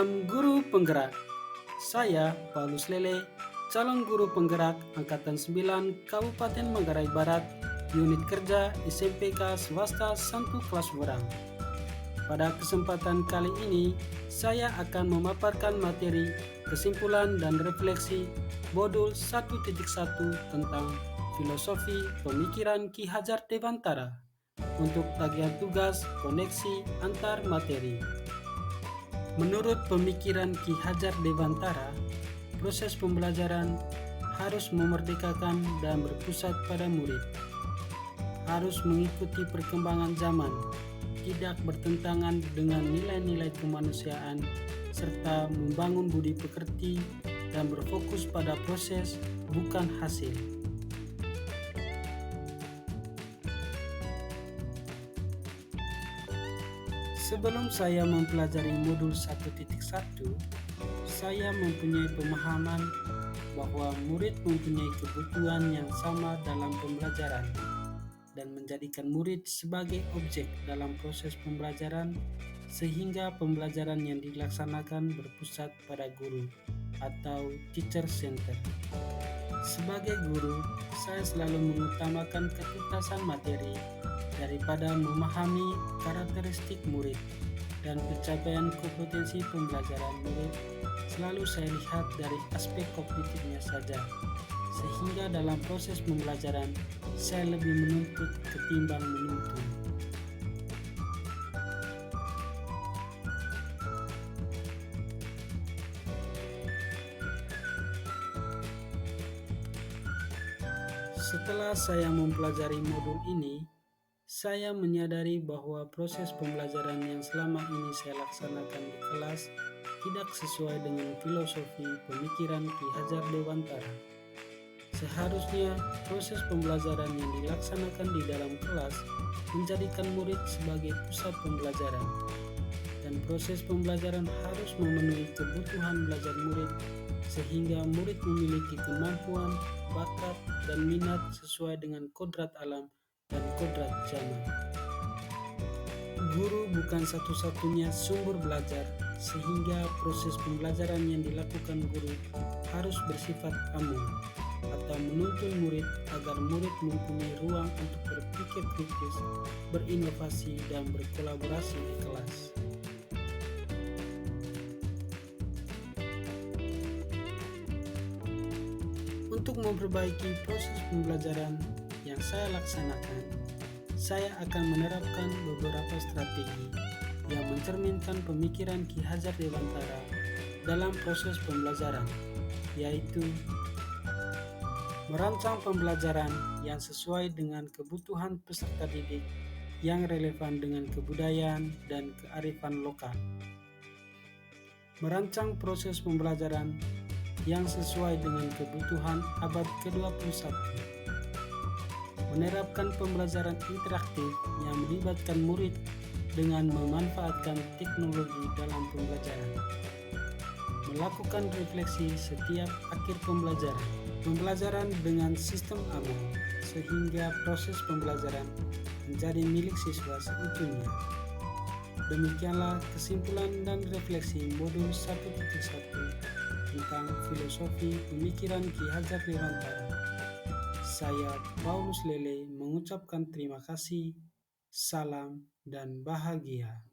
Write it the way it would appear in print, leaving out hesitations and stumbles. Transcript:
Salam Guru Penggerak. Saya Paulus Lele, calon guru penggerak Angkatan 9 Kabupaten Manggarai Barat, unit kerja SMPK Swasta 1 kelas Berang. Pada kesempatan kali ini, saya akan memaparkan materi kesimpulan dan refleksi modul 1.1 tentang filosofi pemikiran Ki Hajar Dewantara untuk tagihan tugas koneksi antar materi. Menurut pemikiran Ki Hajar Dewantara, proses pembelajaran harus memerdekakan dan berpusat pada murid. Harus mengikuti perkembangan zaman, tidak bertentangan dengan nilai-nilai kemanusiaan, serta membangun budi pekerti dan berfokus pada proses, bukan hasil. Sebelum saya mempelajari modul 1.1, saya mempunyai pemahaman bahwa murid mempunyai kebutuhan yang sama dalam pembelajaran dan menjadikan murid sebagai objek dalam proses pembelajaran sehingga pembelajaran yang dilaksanakan berpusat pada guru atau teacher center. Sebagai guru, saya selalu mengutamakan ketuntasan materi daripada memahami karakteristik murid dan pencapaian kompetensi pembelajaran murid selalu saya lihat dari aspek kognitifnya saja, sehingga dalam proses pembelajaran saya lebih menuntut ketimbang menuntun. Setelah saya mempelajari modul ini, saya menyadari bahwa proses pembelajaran yang selama ini saya laksanakan di kelas tidak sesuai dengan filosofi pemikiran Ki Hajar Dewantara. Seharusnya proses pembelajaran yang dilaksanakan di dalam kelas menjadikan murid sebagai pusat pembelajaran, dan proses pembelajaran harus memenuhi kebutuhan belajar murid sehingga murid memiliki kemampuan, bakat, dan minat sesuai dengan kodrat alam dan kodrat zaman. Guru bukan satu-satunya sumber belajar, sehingga proses pembelajaran yang dilakukan guru harus bersifat amung atau menuntun murid agar murid mempunyai ruang untuk berpikir kritis, berinovasi, dan berkolaborasi di kelas. Untuk memperbaiki proses pembelajaran yang saya laksanakan, saya akan menerapkan beberapa strategi yang mencerminkan pemikiran Ki Hajar Dewantara dalam proses pembelajaran, yaitu merancang pembelajaran yang sesuai dengan kebutuhan peserta didik yang relevan dengan kebudayaan dan kearifan lokal. Merancang proses pembelajaran yang sesuai dengan kebutuhan abad ke-21. Menerapkan pembelajaran interaktif yang melibatkan murid dengan memanfaatkan teknologi dalam pembelajaran. Melakukan refleksi setiap akhir pembelajaran. Pembelajaran dengan sistem aman, sehingga proses pembelajaran menjadi milik siswa seutuhnya. Demikianlah kesimpulan dan refleksi modul 1.1 tentang filosofi pemikiran Ki Hajar Dewantara. Saya Paulus Lele mengucapkan terima kasih, salam, dan bahagia.